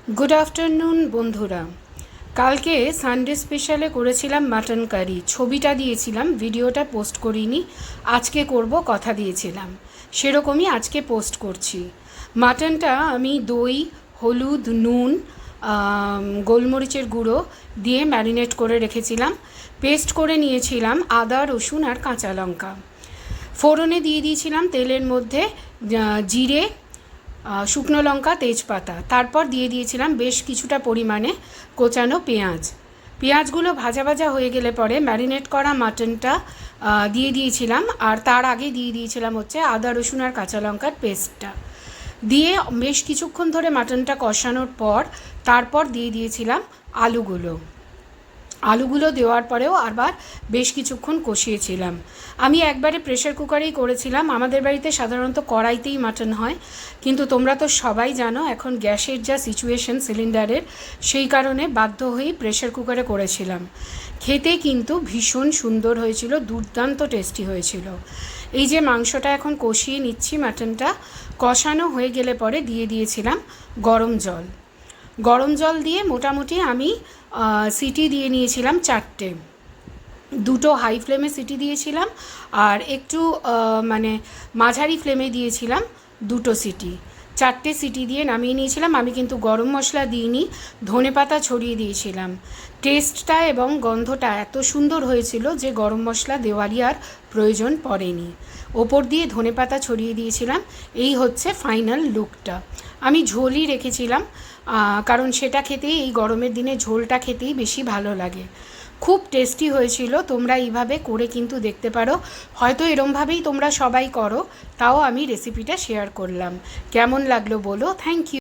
Good afternoon বন্ধুরা। কালকে Sunday স্পেশালে করেছিলাম মাটন কারি, ছবিটা দিয়েছিলাম, ভিডিওটা পোস্ট করিনি। আজকে করব, কথা দিয়েছিলাম, সেরকমই আজকে পোস্ট করছি। মাটনটা আমি দই, হলুদ, নুন, গোলমরিচের গুঁড়ো দিয়ে ম্যারিনেট করে রেখেছিলাম। পেস্ট করে নিয়েছিলাম আদা, রসুন আর কাঁচা লঙ্কা। ফোড়নে দিয়ে দিয়েছিলাম তেলের মধ্যে জিরে, শুকনো লঙ্কা, তেজপাতা। তারপর দিয়ে দিয়েছিলাম বেশ কিছুটা পরিমাণে কোচানো পেঁয়াজ। পেঁয়াজগুলো ভাজা ভাজা হয়ে গেলে পরে ম্যারিনেট করা মাটনটা দিয়ে দিয়েছিলাম, আর তার আগে দিয়ে দিয়েছিলাম হচ্ছে আদা, রসুন আর কাঁচা লঙ্কার পেস্টটা। দিয়ে বেশ কিছুক্ষণ ধরে মাটনটা কষানোর পর তারপর দিয়ে দিয়েছিলাম আলুগুলো দেওয়ার পরেও আবার বেশ কিছুক্ষণ কষিয়েছিলাম। আমি একবারে প্রেশার কুকারেই করেছিলাম। আমাদের বাড়িতে সাধারণত কড়াইতেই মাটন হয়, কিন্তু তোমরা তো সবাই জানো এখন গ্যাসের যা সিচুয়েশন সিলিন্ডারের, সেই কারণে বাধ্য হয়েই প্রেশার কুকারে করেছিলাম। খেতে কিন্তু ভীষণ সুন্দর হয়েছিল, দুর্দান্ত টেস্টি হয়েছিল। এই যে মাংসটা এখন কষিয়ে নিচ্ছি, মাটনটা কষানো হয়ে গেলে পরে দিয়ে দিয়েছিলাম গরম জল দিয়ে মোটামুটি আমি সিটি দিয়ে নিয়েছিলাম 4টে। দুটো হাই ফ্লেমে সিটি দিয়েছিলাম, আর একটু মানে মাঝারি ফ্লেমে দিয়েছিলাম 2টো সিটি। 4টে সিটি দিয়ে নামিয়ে নিয়েছিলাম। আমি কিন্তু গরম মশলা দিইনি, ধনেপাতা ছড়িয়ে দিয়েছিলাম। টেস্টটা এবং গন্ধটা এত সুন্দর হয়েছিল যে গরম মশলা দেওয়ারই আর প্রয়োজন পড়েনি। ওপর দিয়ে ধনেপাতা ছড়িয়ে দিয়েছিলাম। এই হচ্ছে ফাইনাল লুকটা। আমি ঝোলই রেখেছিলাম, কারণ সেটা খেতেই, এই গরমের দিনে ঝোলটা খেতেই বেশি ভালো লাগে। খুব টেস্টি হয়েছিল। তোমরা এইভাবে করে কিন্তু দেখতে পারো। হয়তো এরমভাবেই তোমরা সবাই করো, তাও আমি রেসিপিটা শেয়ার করলাম। কেমন লাগলো বলো। Thank you.